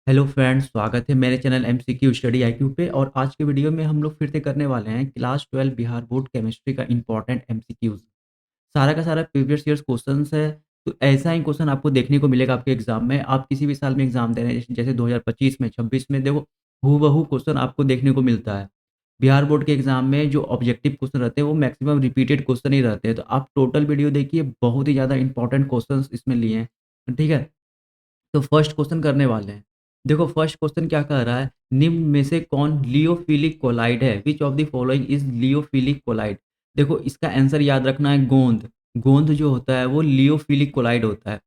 Hello friends, स्वागत है मेरे चैनल एमसीक्यू स्टडी आईक्यू पे। और आज के वीडियो में हम लोग फिर से करने वाले हैं क्लास 12 बिहार बोर्ड केमिस्ट्री का इंपॉर्टेंट एमसीक्यूज। सारा का सारा प्रीवियस ईयर्स क्वेश्चंस है। तो ऐसा ही क्वेश्चन आपको देखने को मिलेगा आपके एग्जाम में। आप किसी भी साल में एग्जाम दे रहे हैं जैसे 2025 में 26 में, देखो हूबहू क्वेश्चन आपको देखने को मिलता है। बिहार बोर्ड के एग्जाम में जो ऑब्जेक्टिव क्वेश्चन रहते हैं वो मैक्सिमम रिपीटेड क्वेश्चन ही रहते हैं। तो आप टोटल वीडियो देखिए, बहुत ही ज़्यादा इंपॉर्टेंट क्वेश्चन इसमें लिए हैं। ठीक है, तो फर्स्ट क्वेश्चन करने वाले हैं। देखो फर्स्ट क्वेश्चन क्या कह रहा है, निम्न में से कौन लियोफिलिक कोलाइड है, which of the following is lyophilic colloid. देखो इसका आंसर याद रखना है, गोंद। गोंद जो होता है वो लियोफिलिक कोलाइड होता है।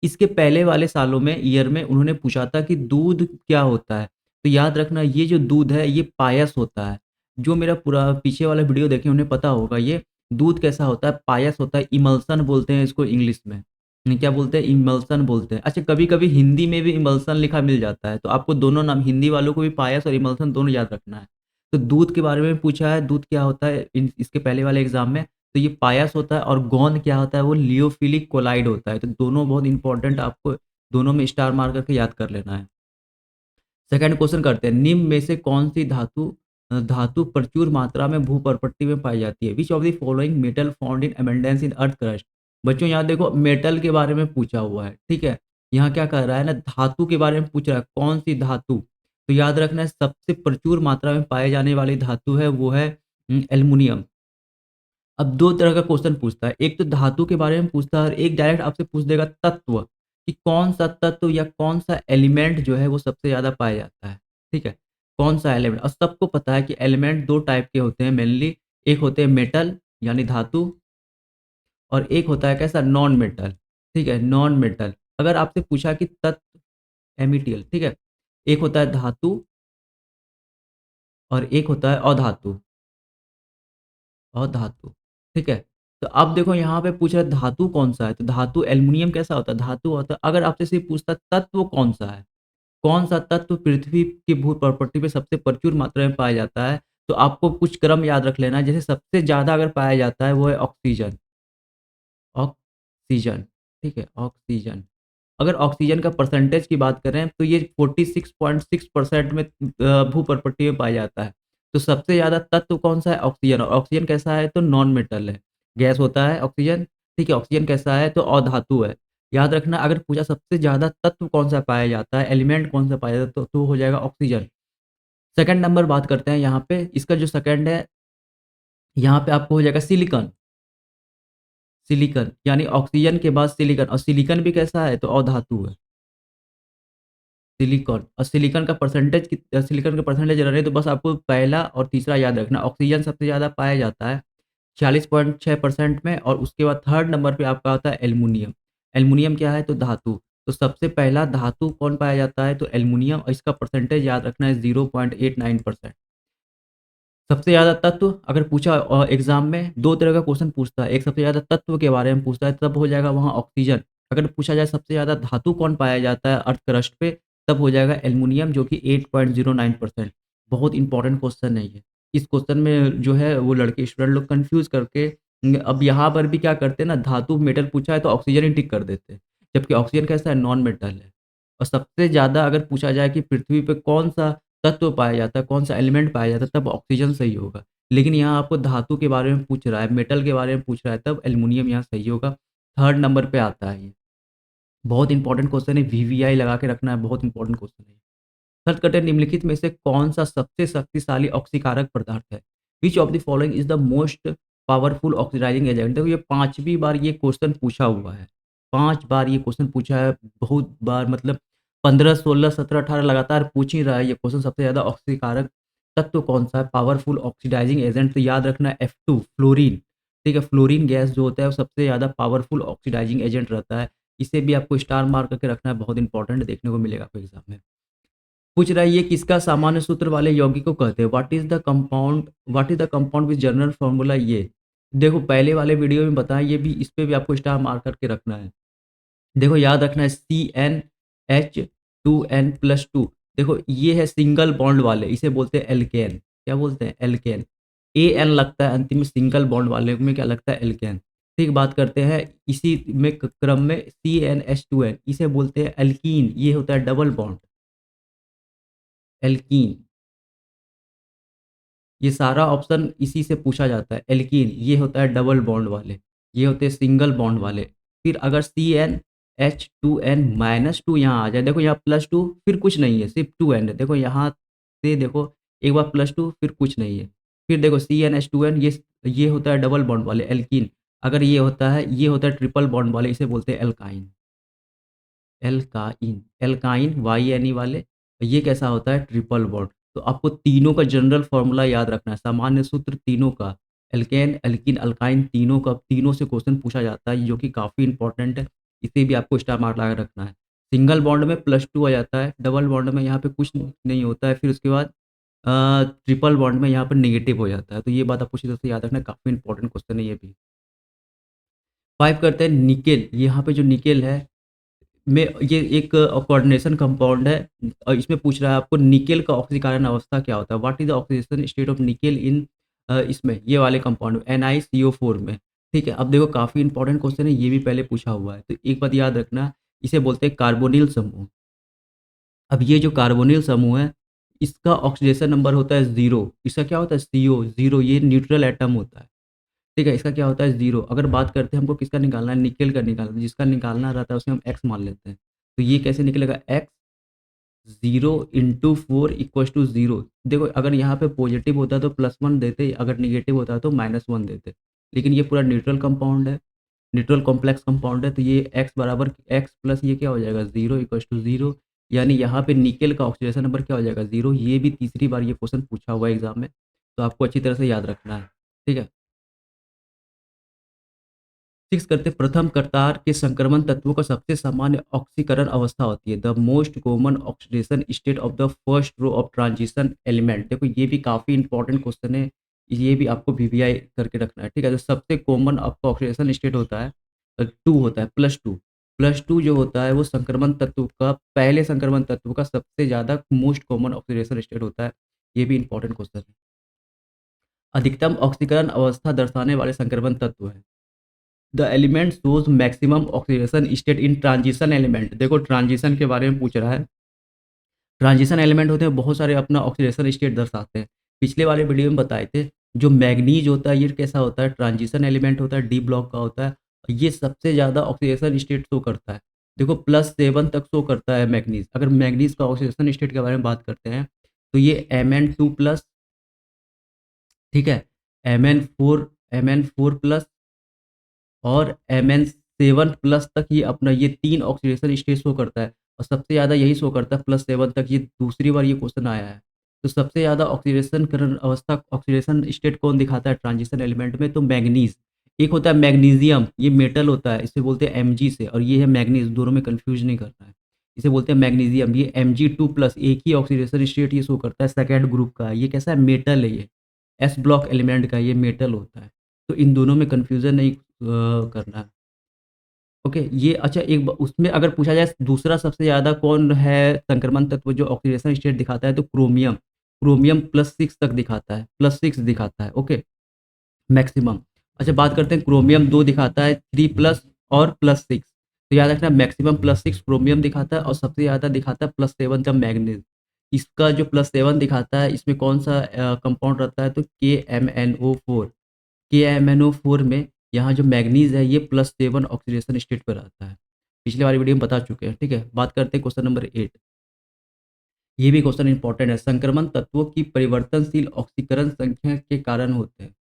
इसके पहले वाले सालों में, ईयर में, उन्होंने पूछा था कि दूध क्या होता है। तो याद रखना, ये जो दूध है ये पायस होता है। जो मेरा पूरा पीछे वाला वीडियो देखे उन्हें पता होगा ये दूध कैसा होता है, पायस होता है। इमल्सन बोलते हैं इसको इंग्लिश में। क्या बोलते हैं, इमल्सन बोलते हैं। अच्छा, कभी-कभी हिंदी में भी इमल्सन लिखा मिल जाता है, तो आपको दोनों नाम, हिंदी वालों को भी पायस और इमल्सन दोनों याद रखना है। तो दूध के बारे में पूछा है, दूध क्या होता है इसके पहले वाले एग्जाम में, तो ये पायस होता है। और गोंद क्या होता है, वो लियोफिलिक कोलाइड होता है। तो दोनों बहुत इंपॉर्टेंट, आपको दोनों में स्टार मार करके याद कर लेना है। सेकंड क्वेश्चन करते हैं, निम्न में से कौन सी धातु प्रचुर मात्रा में भूपर्पट्टी में पाई जाती है, which of the following metal found in abundance in earth crust. बच्चों यहाँ देखो मेटल के बारे में पूछा हुआ है। ठीक है, यहाँ क्या कर रहा है ना, धातु के बारे में पूछ रहा है, कौन सी धातु। तो याद रखना है, सबसे प्रचुर मात्रा में पाए जाने वाली धातु है वो है एल्युमिनियम। अब दो तरह का क्वेश्चन पूछता है, एक तो धातु के बारे में पूछता है और एक डायरेक्ट आपसे पूछ देगा तत्व, कि कौन सा तत्व या कौन सा एलिमेंट जो है वो सबसे ज़्यादा पाया जाता है। ठीक है, कौन सा एलिमेंट। और सबको पता है कि एलिमेंट दो टाइप के होते हैं मेनली। एक होते हैं मेटल यानी धातु, और एक होता है कैसा, नॉन मेटल। ठीक है, नॉन मेटल। अगर आपसे पूछा कि तत्व, एमिटियल, ठीक है, एक होता है धातु और एक होता है अधातु। और धातु, ठीक है। तो अब देखो यहाँ पे पूछ रहा है धातु कौन सा है, तो धातु एल्युमिनियम कैसा होता है, धातु होता है। अगर आपसे सिर्फ पूछता तत्व कौन सा है, कौन सा तत्व पृथ्वी की भू प्रॉपर्टी पे सबसे प्रचुर मात्रा में पाया जाता है, तो आपको कुछ क्रम याद रख लेना है। जैसे सबसे ज्यादा अगर पाया जाता है वो है ऑक्सीजन। ऑक्सीजन, ठीक है, ऑक्सीजन। अगर ऑक्सीजन का परसेंटेज की बात करें तो ये 46.6% में भू प्रॉपर्टी में पाया जाता है। तो सबसे ज़्यादा तत्व कौन सा है, ऑक्सीजन। और ऑक्सीजन कैसा है, तो नॉन मेटल है, गैस होता है ऑक्सीजन। ठीक है, ऑक्सीजन कैसा है, तो अधातु है। याद रखना, अगर पूछा सबसे ज़्यादा तत्व कौन सा पाया जाता है, एलिमेंट कौन सा पाया जाता है, तो हो जाएगा ऑक्सीजन। सेकंड नंबर बात करते हैं यहाँ पे, इसका जो सेकंड है, यहाँ पे आपको हो जाएगा सिलिकॉन। सिलिकॉन यानी ऑक्सीजन के बाद सिलिकॉन, और सिलिकॉन भी कैसा है, तो अधातु है। सिलिकॉन, और सिलिकॉन का परसेंटेज रहे तो बस आपको पहला और तीसरा याद रखना। ऑक्सीजन सबसे ज़्यादा पाया जाता है 46.6% में, और उसके बाद थर्ड नंबर पे आपका आता है एल्युमिनियम। एल्युमिनियम क्या है, तो धातु। तो सबसे पहला धातु कौन पाया जाता है, तो एल्युमिनियम, और इसका परसेंटेज याद रखना है 0.89%। सबसे ज़्यादा तत्व अगर पूछा एग्जाम में, दो तरह का क्वेश्चन पूछता है, एक सबसे ज़्यादा तत्व के बारे में पूछता है तब हो जाएगा वहाँ ऑक्सीजन। अगर पूछा जाए सबसे ज़्यादा धातु कौन पाया जाता है अर्थ क्रस्ट पे, तब हो जाएगा एल्युमिनियम, जो कि 8.09%। बहुत इंपॉर्टेंट क्वेश्चन है ये। इस क्वेश्चन में जो है वो लड़के स्टूडेंट लोग कंफ्यूज करके अब यहाँ पर भी क्या करते हैं ना, धातु मेटल पूछा है तो ऑक्सीजन ही टिक कर देते हैं, जबकि ऑक्सीजन कैसा है, नॉन मेटल है। और सबसे ज़्यादा अगर पूछा जाए कि पृथ्वी पे कौन सा तत्व पाया जाता है, कौन सा एलिमेंट पाया जाता है, तब ऑक्सीजन सही होगा। लेकिन यहाँ आपको धातु के बारे में पूछ रहा है, मेटल के बारे में पूछ रहा है, तब एल्युमिनियम यहाँ सही होगा। थर्ड नंबर पे आता है ये। बहुत इंपॉर्टेंट क्वेश्चन है, वीवीआई लगा के रखना है, बहुत इंपॉर्टेंट क्वेश्चन है। थर्ड कटे, निम्नलिखित में से कौन सा सबसे शक्तिशाली ऑक्सीकारक पदार्थ है, which of the following is the most powerful oxidising agent. देखो ये पांचवी बार ये क्वेश्चन पूछा हुआ है, 5 बार ये क्वेश्चन पूछा है, बहुत बार, मतलब 15 16 17 18 लगातार पूछ ही रहा है ये क्वेश्चन। सबसे ज्यादा ऑक्सीकारक तत्व कौन सा है, पावरफुल ऑक्सीडाइजिंग एजेंट, तो याद रखना F2 फ्लोरीन। ठीक है, फ्लोरीन गैस जो होता है वो सबसे ज्यादा पावरफुल ऑक्सीडाइजिंग एजेंट रहता है। इसे भी आपको स्टार मार्क करके रखना है, बहुत इंपॉर्टेंट देखने को मिलेगा आपको एग्जाम में। पूछ रहा है ये किसका सामान्य सूत्र वाले यौगिक को कहते हैं, what is the compound with general formula ये। देखो पहले वाले वीडियो में बताया, ये भी, इस पे भी आपको स्टार मार्क करके रखना है। देखो याद रखना है, CnH2n+2। देखो ये है सिंगल बॉन्ड वाले, इसे बोलते हैं एल्केन। क्या बोलते हैं, एल्केन। एन लगता है अंतिम में, सिंगल बॉन्ड वाले में क्या लगता है, एल्केन। ठीक, बात करते हैं इसी में क्रम में CnH2n, इसे बोलते हैं एल्कीन, ये होता है डबल बॉन्ड। एल्कीन, ये सारा ऑप्शन इसी से पूछा जाता है। एल्कीन ये होता है डबल बॉन्ड वाले, ये होते हैं सिंगल बॉन्ड वाले। फिर अगर CnH2n-2 यहाँ आ जाए, देखो यहाँ +2 फिर कुछ नहीं है, सिर्फ़ 2n है। देखो यहाँ से देखो एक बार +2 फिर कुछ नहीं है। फिर देखो CnH2n ये होता है डबल बॉन्ड वाले एल्कीन। अगर ये होता है ट्रिपल बॉन्ड वाले, इसे बोलते हैं एल्काइन। एल्काइन, एल्काइन YNE वाले, ये कैसा होता है ट्रिपल बॉन्ड। तो आपको तीनों का जनरल फ़ॉर्मूला याद रखना है, सामान्य सूत्र तीनों का, एल्केन, एल्कीन, अल्काइन तीनों से क्वेश्चन पूछा जाता है, जो कि काफ़ी इम्पोर्टेंट है। इसे भी आपको स्टार मार्क लगा के रखना है। सिंगल बॉन्ड में +2 आ जाता है, डबल बॉन्ड में यहाँ पे कुछ नहीं होता है, फिर उसके बाद ट्रिपल बॉन्ड में यहाँ पर नेगेटिव हो जाता है। तो ये बात आपको अच्छी तरह से याद रखना है, काफ़ी इम्पोर्टेंट क्वेश्चन है ये भी। 5 करते हैं निकेल, यहाँ पे जो निकेल है में ये एक कोऑर्डिनेशन कंपाउंड है और इसमें पूछ रहा है आपको निकेल का ऑक्सीकरण अवस्था क्या होता है? What is the oxidation state of nickel in इसमें ये वाले कंपाउंड NiCO4 में, ठीक है? अब देखो काफ़ी इंपॉर्टेंट क्वेश्चन है, ये भी पहले पूछा हुआ है, तो एक बात याद रखना, इसे बोलते हैं कार्बोनिल समूह। अब ये जो कार्बोनिल समूह है, इसका ऑक्सीडेशन नंबर होता है 0, इसका क्या होता है CO 0, ये न्यूट्रल एटम होता है। ठीक है, इसका क्या होता है 0। अगर बात करते हैं हमको किसका निकालना है, निकेल का निकालना है, जिसका निकालना रहता है उसे हम x मान लेते हैं। तो ये कैसे निकलेगा x 0 × 4 = 0। देखो अगर यहाँ पे पॉजिटिव होता तो +1 देते, अगर नेगेटिव होता तो -1 देते। लेकिन ये पूरा न्यूट्रल कंपाउंड है, न्यूट्रल कॉम्प्लेक्स कंपाउंड है, तो ये x बराबर x प्लस ये क्या हो जाएगा 0 = 0, यानी यहाँ पे निकेल का ऑक्सीडेशन नंबर क्या हो जाएगा 0। ये भी तीसरी बार ये क्वेश्चन पूछा हुआ है एग्ज़ाम में, तो आपको अच्छी तरह से याद रखना है। ठीक है? 6 करते प्रथम कतार के संक्रमण तत्वों का सबसे सामान्य ऑक्सीकरण अवस्था होती है। The most common oxidation state of the first row of transition element. देखो ये भी काफ़ी इंपॉर्टेंट क्वेश्चन है, ये भी आपको वीवीआई करके रखना है। ठीक है, तो सबसे कॉमन आपका ऑक्सीडेशन स्टेट होता है 2 होता है, +2। +2 जो होता है वो संक्रमण तत्व का, पहले संक्रमण तत्व का सबसे ज़्यादा मोस्ट कॉमन ऑक्सीडेशन स्टेट होता है। ये भी इंपॉर्टेंट क्वेश्चन है। अधिकतम ऑक्सीकरण अवस्था दर्शाने वाले संक्रमण तत्व है। The element shows maximum oxidation state in transition element. देखो ट्रांजिशन के बारे में पूछ रहा है। ट्रांजिशन एलिमेंट होते हैं बहुत सारे अपना ऑक्सीडेशन स्टेट दर्शाते हैं। पिछले वाले वीडियो में बताए थे, जो मैग्नीज होता है ये कैसा होता है, ट्रांजिशन एलिमेंट होता है, डी ब्लॉक का होता है। ये सबसे ज़्यादा ऑक्सीडेशन स्टेट शो करता है। देखो +7 तक शो करता है मैग्नीज। अगर मैग्नीज का ऑक्सीडेशन स्टेट के बारे में बात करते हैं तो ये Mn2+, ठीक है, Mn4 और Mn7+ तक ये अपना ये 3 ऑक्सीडेशन स्टेट शो करता है और सबसे ज़्यादा यही शो करता है +7 तक। ये दूसरी बार ये क्वेश्चन आया है। तो सबसे ज़्यादा ऑक्सीडेशन करण अवस्था, ऑक्सीडेशन स्टेट कौन दिखाता है ट्रांजिशन एलिमेंट में, तो मैंगनीज़। एक होता है मैग्नीशियम, ये मेटल होता है, इसे बोलते हैं Mg से, और ये है मैंगनीज़, दोनों में कन्फ्यूज़ नहीं करना है। इसे बोलते हैं मैग्नीशियम, ये Mg2+, एक ही ऑक्सीडेशन स्टेट ये शो करता है, सेकंड ग्रुप का है। ये कैसा है, मेटल है ये, एस ब्लॉक एलिमेंट का ये मेटल होता है। तो इन दोनों में कन्फ्यूज़न नहीं करना है। ओके, ये अच्छा एक उसमें अगर पूछा जाए दूसरा सबसे ज़्यादा कौन है संक्रमण तत्व जो ऑक्सीडेशन स्टेट दिखाता है, तो क्रोमियम। क्रोमियम +6 तक दिखाता है, +6 दिखाता है, ओके, मैक्सिमम। अच्छा बात करते हैं, क्रोमियम 2 दिखाता है, 3+ और +6। तो याद रखना मैक्सिमम +6 क्रोमियम दिखाता है और सबसे ज़्यादा दिखाता है +7 द मैग्नीज। इसका जो +7 दिखाता है इसमें कौन-सा कंपाउंड रहता है, तो KMnO4। KMnO4 में यहाँ जो मैंगनीज़ है ये +7 ऑक्सीडेशन स्टेट पे रहता है। पिछले वाली वीडियो में बता चुके हैं, ठीक है? बात करते हैं क्वेश्चन नंबर 8। ये भी क्वेश्चन इंपॉर्टेंट है। संक्रमण तत्वों की परिवर्तनशील ऑक्सीकरण संख्या के कारण होते हैं।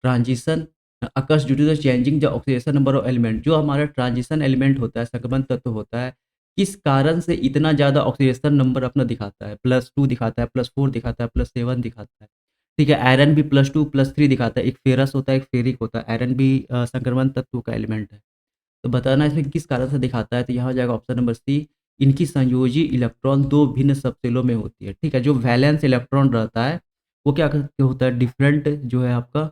Transition occurs due to the changing the oxidation number of element. जो हमारा ट्रांजिशन एलिमेंट होता है, संक्रमण तत्व होता है, किस कारण से इतना ज़्यादा ऑक्सीडेशन नंबर अपना दिखाता है? +2 दिखाता है, +4 दिखाता है, +7 दिखाता है। ठीक है, आयरन भी +2, +3 दिखाता है। एक फेरस होता है, एक फेरिक होता है। आयरन भी संक्रमण तत्व का एलिमेंट है। तो बताना है इसमें किस कारण से दिखाता है, तो यहाँ हो जाएगा ऑप्शन नंबर सी। इनकी संयोजी इलेक्ट्रॉन 2 भिन्न सबसेलों में होती है। ठीक है, जो वैलेंस इलेक्ट्रॉन रहता है वो क्या होता है, डिफरेंट जो है आपका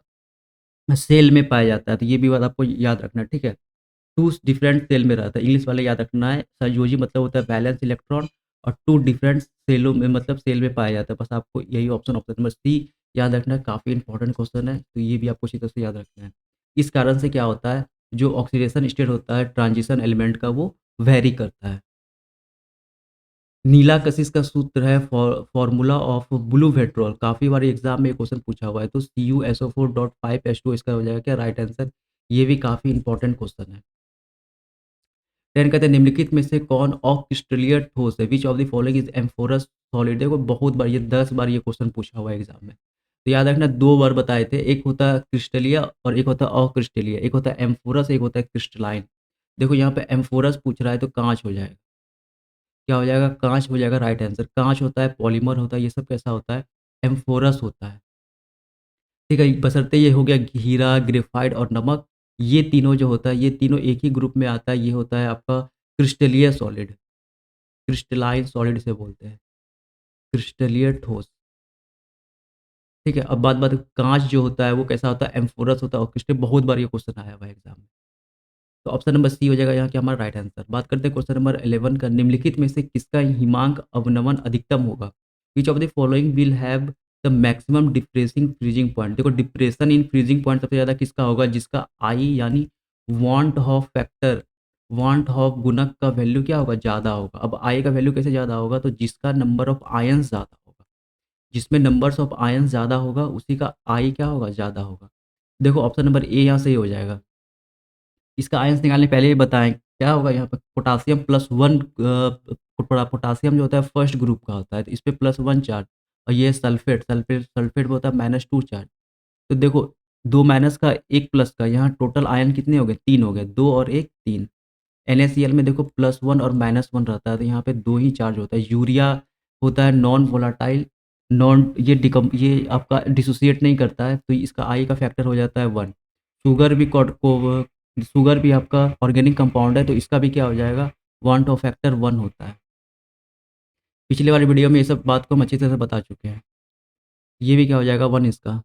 सेल में पाया जाता है। तो ये भी बात आपको याद रखना है, ठीक है। 2 डिफरेंट सेल में रहता है, इंग्लिश वाले याद रखना है। संयोजी मतलब होता है वैलेंस इलेक्ट्रॉन, और 2 डिफरेंट सेलों में मतलब सेल में पाया जाता है। बस आपको यही ऑप्शन, ऑप्शन नंबर सी याद रखना है। काफ़ी इंपॉर्टेंट क्वेश्चन है, तो ये भी आपको अच्छी तरह से याद रखना है। इस कारण से क्या होता है, जो ऑक्सीडेशन स्टेट होता है ट्रांजिशन एलिमेंट का वो वेरी करता है। नीला कशिश का सूत्र है फॉर्मूला ऑफ ब्लू पेट्रोल। काफ़ी बार एग्ज़ाम में ये क्वेश्चन पूछा हुआ है, तो CuSO4.5H2 इसका हो जाएगा क्या राइट आंसर। ये भी काफ़ी इंपॉर्टेंट क्वेश्चन है। 10 कहते हैं निम्नलिखित में से कौन अक्रिस्टलीय ठोस है? Which of the following is amorphous solid? देखो बहुत बार, ये 10 बार ये क्वेश्चन पूछा हुआ है एग्ज़ाम में। तो याद रखना, 2 बार बताए थे, एक होता है क्रिस्टलीय और एक होता है अक्रिस्टलीय, एक होता है एम्फोरस, एक होता है क्रिस्टलाइन। देखो यहाँ पे एम्फोरस पूछ रहा है तो काँच हो जाएगा। क्या हो जाएगा? काँच हो जाएगा राइट आंसर। काँच होता है, पॉलीमर होता है, ये सब कैसा होता है? एम्फोरस होता है। ठीक है, बशर्ते ये हो गया हीरा, ग्रेफ़ाइट और नमक, ये तीनों जो होता है, ये तीनों एक ही ग्रुप में आता है, ये होता है आपका क्रिस्टलीय सॉलिड, क्रिस्टलाइन सॉलिड इसे बोलते हैं, क्रिस्टलीय ठोस। ठीक है, अब बात काँच जो होता है वो कैसा होता है? एम्फोरस होता है और क्रिस्टल, बहुत बार ये क्वेश्चन आया हुआ है एग्ज़ाम में। तो ऑप्शन नंबर सी हो जाएगा यहाँ क्या हमारा राइट आंसर। बात करते हैं क्वेश्चन नंबर 11 का, निम्नलिखित में से किसका हिमांक अवनमन अधिकतम होगा? Which of the following will have the maximum depressing freezing point? देखो डिप्रेशन इन फ्रीजिंग पॉइंट सबसे ज़्यादा किसका होगा? जिसका आई यानी want of factor, want of गुणक का वैल्यू क्या होगा? ज़्यादा होगा। अब आई का वैल्यू कैसे ज़्यादा होगा? तो जिसका नंबर ऑफ आयन्स ज़्यादा होगा, जिसमें नंबर्स ऑफ आयन्स ज़्यादा होगा उसी का आई क्या होगा? ज़्यादा होगा। देखो ऑप्शन नंबर ए यहाँ सही हो जाएगा। इसका आयंस निकालने पहले ही बताएँ, क्या होगा यहाँ पे? पोटासियम +1 पोटासियम जो होता है फर्स्ट ग्रुप का होता है, तो इस पे +1 चार्ज और ये सल्फेट में होता है -2 चार्ज। तो देखो 2 माइनस का 1 प्लस का, यहाँ टोटल आयन कितने हो गए? 3 हो गए, 2 और 1 3। NaCl में देखो +1 और -1 रहता है, तो यहाँ पे 2 ही चार्ज होता है। यूरिया होता है नॉन वोलेटाइल, ये आपका डिसोसिएट नहीं करता है, तो इसका आई का फैक्टर हो जाता है 1। शुगर भी कॉट को शुगर भी आपका ऑर्गेनिक कंपाउंड है, तो इसका भी क्या हो जाएगा? 1 टू फैक्टर 1 होता है। पिछले वाली वीडियो में ये सब बात को हम अच्छी तरह से बता चुके हैं। ये भी क्या हो जाएगा? 1 इसका।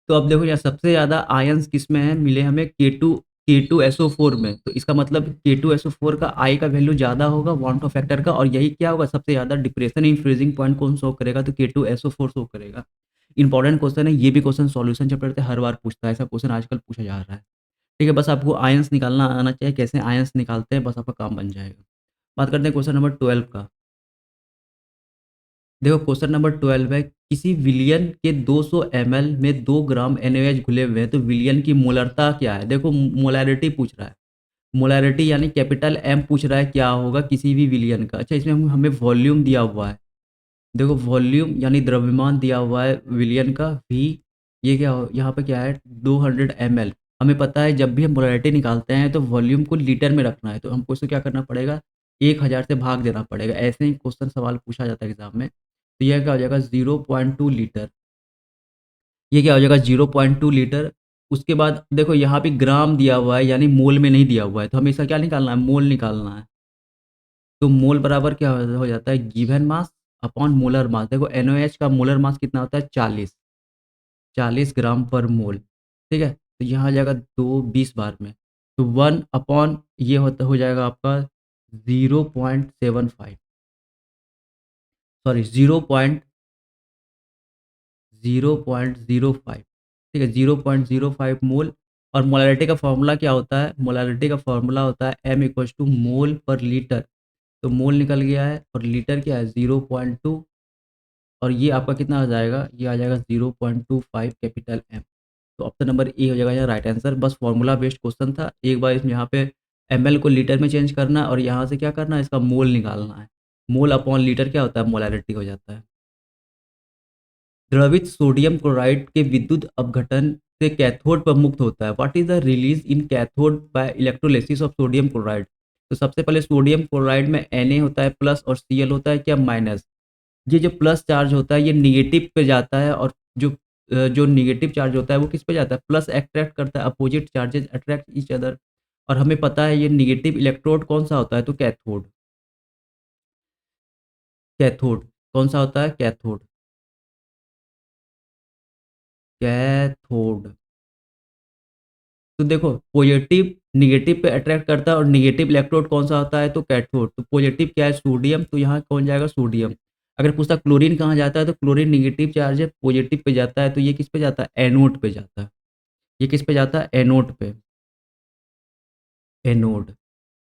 तो अब देखो यहाँ सबसे ज़्यादा आयन्स किसमें हैं मिले हमें? K2SO4 में। तो इसका मतलब K2SO4 का आई का वैल्यू ज़्यादा होगा वांट ऑफ फैक्टर का, और यही क्या होगा? सबसे ज़्यादा डिप्रेशन इन फ्रीजिंग पॉइंट कौन शो करेगा? तो K2SO4 शो करेगा। इंपॉर्टेंट क्वेश्चन है, ये भी क्वेश्चन सॉल्यूशन चैप्टर से हर बार पूछता है, ऐसा क्वेश्चन आजकल पूछा जा रहा है। ठीक है, बस आपको आयन्स निकालना आना चाहिए, कैसे आयन्स निकालते हैं, बस आपका काम बन जाएगा। बात करते हैं क्वेश्चन नंबर 12 का। देखो क्वेश्चन नंबर 12 है, किसी विलयन के 200 ml में 2 ग्राम NaOH घुले हुए हैं, तो विलयन की मोलरता क्या है? देखो मोलैरिटी पूछ रहा है। मोलैरिटी यानी कैपिटल M पूछ रहा है, क्या होगा किसी भी विलयन का। अच्छा, इसमें हमें वॉल्यूम दिया हुआ है। देखो वॉल्यूम यानी द्रव्यमान दिया हुआ है विलयन का V। ये क्या हो यहाँ पे क्या है? 200 ml। हमें पता है जब भी हम मोलैरिटी निकालते हैं तो वॉल्यूम को लीटर में रखना है, तो हमको इसको क्या करना पड़ेगा? 1000 से भाग देना पड़ेगा। ऐसे ही क्वेश्चन सवाल पूछा जाता है एग्जाम में। तो यह क्या हो जाएगा? 0.2 लीटर। ये क्या हो जाएगा? 0.2 लीटर। उसके बाद देखो यहाँ पे ग्राम दिया हुआ है, यानी मोल में नहीं दिया हुआ है, तो हमें इसका क्या निकालना है? मोल निकालना है। तो मोल बराबर क्या हो जाता है? Given mass upon molar mass. देखो NaOH का मोलर मास कितना होता है? 40, 40 ग्राम पर मोल। ठीक है, तो यहाँ आ जाएगा 2 20 बार में, तो 1 अपॉन ये होता हो जाएगा आपका 0.75, सॉरी 0.05। ठीक है, 0.05 मोल। और मोलैरिटी का फॉर्मूला क्या होता है? मोलैरिटी का फॉर्मूला होता है M इक्वल्स टू मोल पर लीटर। तो मोल निकल गया है और लीटर क्या है? 0.2, और ये आपका कितना आ जाएगा? ये आ जाएगा 0.25 कैपिटल M। तो ऑप्शन नंबर ए हो जाएगा यहाँ राइट आंसर। बस फॉर्मूला बेस्ड क्वेश्चन था। एक बार इसमें यहाँ पे ml को लीटर में चेंज करना है और यहाँ से क्या करना है? इसका मोल निकालना है। मोल अपॉन लीटर क्या होता है? मोलैरिटी हो जाता है। द्रवित सोडियम क्लोराइड के विद्युत अपघटन से कैथोड पर मुक्त होता है। What is the release in cathode by electrolysis of sodium chloride? तो सबसे पहले सोडियम क्लोराइड में Na होता है प्लस और Cl होता है क्या? माइनस। ये जो प्लस चार्ज होता है ये निगेटिव पे जाता है, और जो निगेटिव चार्ज होता है वो किस पे जाता है? प्लस अट्रैक्ट करता है, opposite charges attract each other. और हमें पता है ये निगेटिव इलेक्ट्रोड कौन सा होता है? तो कैथोड। कैथोड कौन सा होता है? कैथोड। कैथोड। तो देखो पॉजिटिव निगेटिव पे अट्रैक्ट करता है, और निगेटिव इलेक्ट्रोड कौन सा होता है? तो कैथोड। तो पॉजिटिव क्या है? सोडियम, तो यहाँ कौन जाएगा? सोडियम। अगर पूछता क्लोरीन कहाँ जाता है, तो क्लोरीन निगेटिव चार्ज है, पॉजिटिव पे जाता है, तो ये किस पे जाता है? एनोड पे जाता है। ये किस पे जाता है? एनोड पे। एनोड।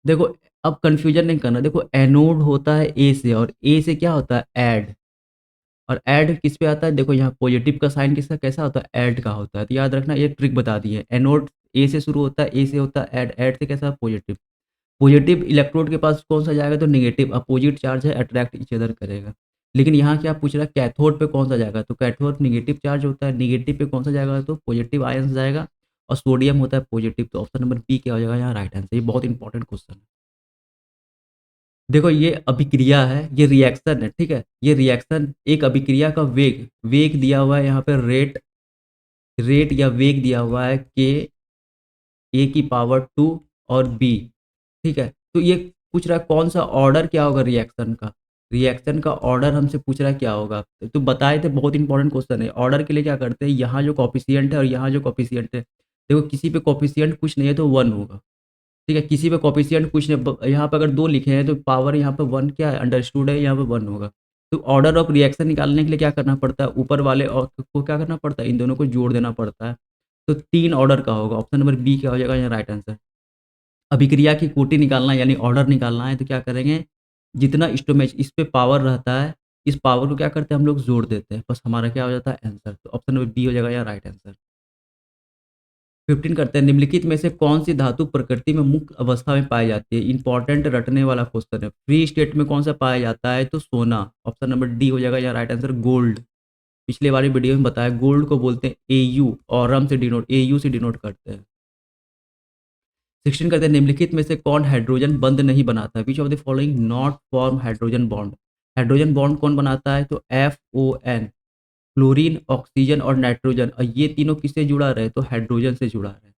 देखो अब कन्फ्यूज़न नहीं करना, देखो एनोड होता है ए से और ए से क्या होता है ऐड, और ऐड किस पे आता है, देखो यहाँ पॉजिटिव का साइन किसका कैसा होता है, ऐड का होता है। तो याद रखना ये ट्रिक बता दी है, एनोड ए से शुरू होता है, ए से होता है ऐड, ऐड से कैसा पॉजिटिव। पॉजिटिव इलेक्ट्रोड के पास कौन-सा जाएगा, तो नेगेटिव अपोजिट चार्ज है, अट्रैक्ट ईच अदर करेगा। लेकिन यहाँ क्या पूछ रहा है, कैथोड पे कौन-सा जाएगा, तो कैथोड नेगेटिव चार्ज होता है, नेगेटिव पे कौन-सा जाएगा, तो पॉजिटिव आयन्स जाएगा, और सोडियम होता है पॉजिटिव। तो ऑप्शन नंबर बी क्या हो जाएगा यहाँ राइट आंसर। ये बहुत इंपॉर्टेंट क्वेश्चन है। देखो ये अभिक्रिया है, ये रिएक्शन है, ठीक है? ये रिएक्शन एक अभिक्रिया का वेग, वेग दिया हुआ है यहाँ पे, रेट रेट या वेग दिया हुआ है के ए की पावर 2 और बी, ठीक है? तो ये पूछ रहा है कौन-सा ऑर्डर क्या होगा रिएक्शन का? रिएक्शन का ऑर्डर हमसे पूछ रहा है क्या होगा? तो बताए थे, बहुत इंपॉर्टेंट क्वेश्चन है। ऑर्डर के लिए क्या करते हैं, यहाँ जो कोएफ़िशिएंट है और यहाँ जो कोएफ़िशिएंट है, देखो किसी पे कोएफ़िशिएंट कुछ नहीं है तो 1 होगा, ठीक है? किसी पे कोएफ़िशिएंट कुछ नहीं, ब यहाँ पे अगर 2 लिखे हैं तो पावर यहाँ पे 1 क्या है, अंडरस्टूड है, यहाँ पे 1 होगा। तो ऑर्डर ऑफ रिएक्शन निकालने के लिए क्या करना पड़ता है, ऊपर वाले और को क्या करना पड़ता है, इन दोनों को जोड़ देना पड़ता है। तो 3 ऑर्डर का होगा, ऑप्शन नंबर बी क्या हो जाएगा यहाँ राइट आंसर। अभिक्रिया की कोटि निकालना है यानी ऑर्डर निकालना है, तो क्या करेंगे, जितना स्टोमेच इस पे पावर रहता है, इस पावर को क्या करते हैं हम लोग जोड़ देते हैं, बस हमारा क्या हो जाता है आंसर। तो ऑप्शन नंबर बी हो जाएगा यहाँ राइट आंसर। 15 करते हैं, निम्नलिखित में से कौन सी धातु प्रकृति में मुक्त अवस्था में पाई जाती है, इंपॉर्टेंट रटने वाला क्वेश्चन है। फ्री स्टेट में कौन सा पाया जाता है, तो सोना, ऑप्शन नंबर डी हो जाएगा यहाँ राइट आंसर। गोल्ड, पिछले वाली वीडियो में बताया, गोल्ड को बोलते हैं एयू, ऑरम से डिनोट, एयू से डिनोट करते हैं। 16 कहते हैं, निम्नलिखित में से कौन हाइड्रोजन बंध नहीं बनाता, विच of the following not form hydrogen bond. Hydrogen bond कौन बनाता है, तो FON, क्लोरीन, ऑक्सीजन और नाइट्रोजन, और ये तीनों किससे जुड़ा रहे, तो हाइड्रोजन से जुड़ा रहे।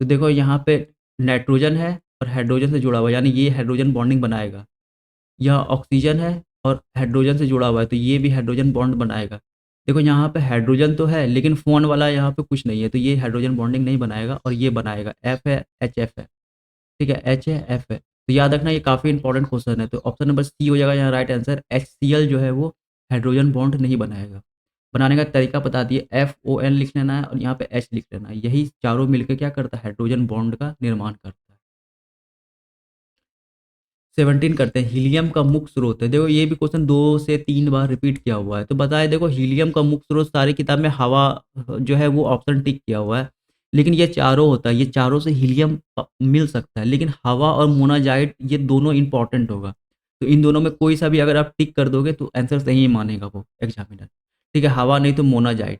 तो देखो यहाँ पे नाइट्रोजन है और हाइड्रोजन से जुड़ा हुआ है, यानी ये हाइड्रोजन बॉन्डिंग बनाएगा। यहाँ ऑक्सीजन है और हाइड्रोजन से जुड़ा हुआ है, तो ये भी हाइड्रोजन बॉन्ड बनाएगा। देखो यहाँ पे हाइड्रोजन तो है लेकिन फोन वाला यहाँ पे कुछ नहीं है, तो ये हाइड्रोजन बॉन्डिंग नहीं बनाएगा, और ये बनाएगा, एफ है, HF है, ठीक है, एच है, एफ है। तो याद रखना ये काफ़ी इंपॉर्टेंट क्वेश्चन है। तो ऑप्शन नंबर सी हो जाएगा यहाँ राइट आंसर। HCl जो है वो हाइड्रोजन बॉन्ड नहीं बनाएगा। बनाने का तरीका बता दिए, FON लिख लेना है और यहाँ पे H लिख लेना है। यही चारों मिलकर क्या करता है, हाइड्रोजन बॉन्ड का निर्माण करता है। 17 करते हैं, हीलियम का मुख्य स्रोत है। देखो ये भी क्वेश्चन 2 से 3 बार रिपीट किया हुआ है। तो बताए, देखो हीलियम का मुख्य स्रोत सारी किताब में हवा जो है वो ऑप्शन टिक किया हुआ है। लेकिन ये चारों होता है, ये चारों से हीलियम मिल सकता है, लेकिन हवा और मोनाजाइट ये दोनों इंपॉर्टेंट होगा। तो इन दोनों में कोई सा भी अगर आप टिक कर दोगे तो आंसर सही ही मानेगा वो एग्जामिनर। ठीक है, हवा नहीं तो मोनाजाइट।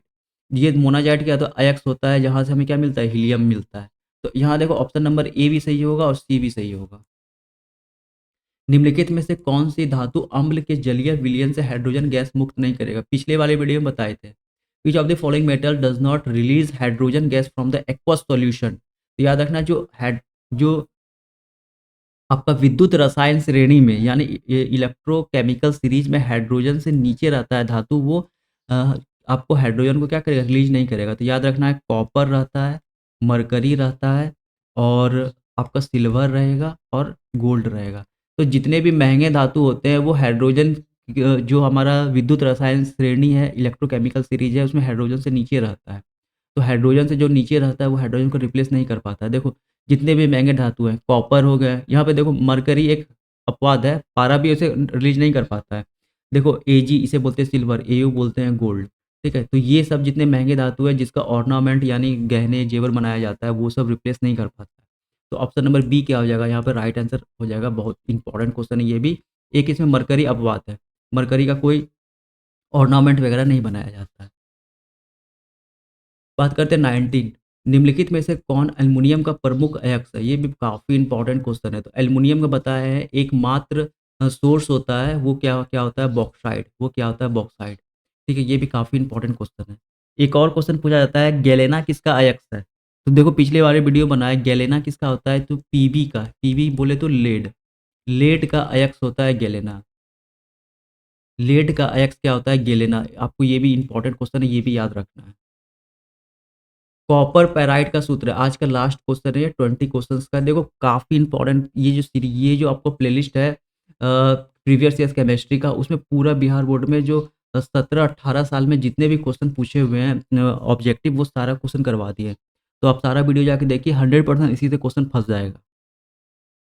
ये मोनाजाइट क्या, तो अयस्क होता है जहाँ से हमें क्या मिलता है, हीलियम मिलता है। तो यहाँ देखो ऑप्शन नंबर ए भी सही होगा और सी भी सही होगा। निम्नलिखित में से कौन सी धातु अम्ल के जलीय विलयन से हाइड्रोजन गैस मुक्त नहीं करेगा, पिछले वाले वीडियो में बताए थे। विच of the following metal does not release hydrogen gas from the aqueous solution. तो याद रखना, जो आपका विद्युत रसायन श्रेणी में यानी इलेक्ट्रोकेमिकल सीरीज में हाइड्रोजन से नीचे रहता है धातु, वो अ, आपको हाइड्रोजन को क्या करेगा, रिलीज नहीं करेगा। तो याद रखना है, कॉपर रहता है, मरकरी रहता है, और आपका सिल्वर रहेगा और गोल्ड रहेगा। तो जितने भी महंगे धातु होते हैं वो हाइड्रोजन, जो हमारा विद्युत रसायन श्रेणी है, इलेक्ट्रोकेमिकल सीरीज है, उसमें हाइड्रोजन से नीचे रहता है। तो हाइड्रोजन से जो नीचे रहता है वो हाइड्रोजन को रिप्लेस नहीं कर पाता है। देखो जितने भी महँगे धातु हैं, कॉपर हो गए, यहाँ पे देखो मरकरी एक अपवाद है, पारा भी उसे रिलीज़ नहीं कर पाता है। देखो Ag इसे बोलते हैं सिल्वर, Au बोलते हैं गोल्ड, ठीक है? तो ये सब जितने महँगे धातु हैं जिसका ऑर्नामेंट यानी गहने, जेवर बनाया जाता है, वो सब रिप्लेस नहीं कर पाता है। तो ऑप्शन नंबर बी क्या हो जाएगा यहाँ पे राइट आंसर हो जाएगा। बहुत इंपॉर्टेंट क्वेश्चन है ये भी। एक इसमें मरकरी अपवाद है, मरकरी का कोई ऑर्नामेंट वगैरह नहीं बनाया जाता है। बात करते हैं 19, निम्नलिखित में से कौन एल्युमिनियम का प्रमुख अयस्क है? ये भी काफ़ी इंपॉर्टेंट क्वेश्चन है। तो एल्युमिनियम का बताया है एकमात्र सोर्स होता है, वो क्या क्या होता है, बॉक्साइट। वो क्या होता है, बॉक्साइट। ठीक है, ये भी काफ़ी इंपॉर्टेंट क्वेश्चन है। एक और क्वेश्चन पूछा जाता है, गैलेना किसका अयस्क है? तो देखो पिछले वाले वीडियो बनाए, गैलेना किसका होता है, तो पीबी का। पीबी बोले तो लेड, लेड का अयस्क होता है गैलेना। लेड का अयस्क क्या होता है, गैलेना। आपको ये भी इंपॉर्टेंट क्वेश्चन है, ये भी याद रखना है। कॉपर पैराइट का सूत्र है, आज का लास्ट क्वेश्चन है ये, 20 क्वेश्चंस का। देखो काफ़ी इंपॉर्टेंट ये जो आपको प्लेलिस्ट है प्रीवियस ईयर्स केमिस्ट्री का, उसमें पूरा बिहार बोर्ड में जो 17-18 साल में जितने भी क्वेश्चन पूछे हुए हैं ऑब्जेक्टिव, वो सारा क्वेश्चन करवा दिए। तो आप सारा वीडियो जाके देखिए, 100% इसी से क्वेश्चन फंस जाएगा।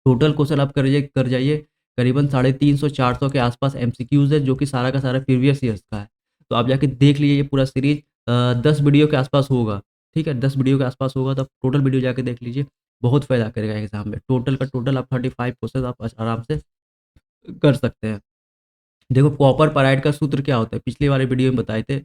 टोटल क्वेश्चन आप कर जाइए, करीबन 350-400 के आसपास एमसीक्यूज़ है, जो कि सारा का सारा प्रीवियस ईयर्स का है। तो आप जाके देख लीजिए ये पूरा सीरीज़ 10 वीडियो के आसपास होगा, ठीक है? 10 वीडियो के आसपास होगा, तो आप टोटल वीडियो जाके देख लीजिए, बहुत फ़ायदा करेगा एग्ज़ाम में। टोटल का टोटल आप 35 क्वेश्चन आप आराम से कर सकते हैं। देखो कॉपर पेराइट का सूत्र क्या होता है, पिछली वाले वीडियो में बताए थे।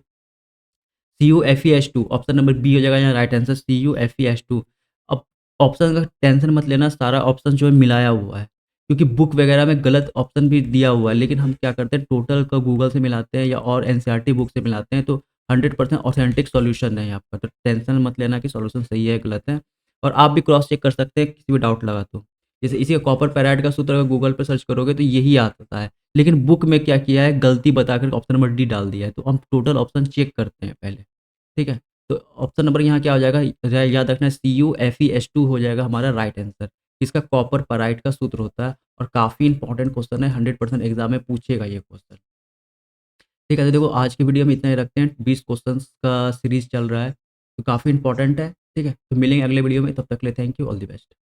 CuFeS2 ऑप्शन नंबर बी हो जाएगा यहाँ राइट आंसर CuFeS2। अब ऑप्शन का टेंशन मत लेना, सारा ऑप्शन जो है मिलाया हुआ है, क्योंकि बुक वगैरह में गलत ऑप्शन भी दिया हुआ है, लेकिन हम क्या करते हैं टोटल का गूगल से मिलाते हैं या और एनसीईआरटी बुक से मिलाते हैं, तो 100% ऑथेंटिक सॉल्यूशन है आपका, तो टेंशन मत लेना कि सॉल्यूशन सही है गलत है। और आप भी क्रॉस चेक कर सकते हैं किसी भी डाउट लगा तो। जैसे इसी का कॉपर पेराइट का सूत्र अगर गूगल पे सर्च करोगे तो यही आता है, लेकिन बुक में क्या किया है गलती बताकर ऑप्शन नंबर डी डाल दिया है, तो हम टोटल ऑप्शन चेक करते हैं पहले। ठीक है? तो ऑप्शन नंबर यहाँ क्या हो जाएगा, याद रखना CuFeS2 हो जाएगा हमारा राइट आंसर। इसका कॉपर पेराइट का सूत्र होता है और काफ़ी इंपॉर्टेंट क्वेश्चन है, 100% एग्ज़ाम में पूछेगा ये क्वेश्चन। ठीक है, तो देखो आज की वीडियो में इतना ही रखते हैं, 20 क्वेश्चंस का सीरीज़ चल रहा है, तो काफ़ी इंपॉर्टेंट है। ठीक है? तो मिलेंगे अगले वीडियो में, तब तक के लिए thank you, all the best.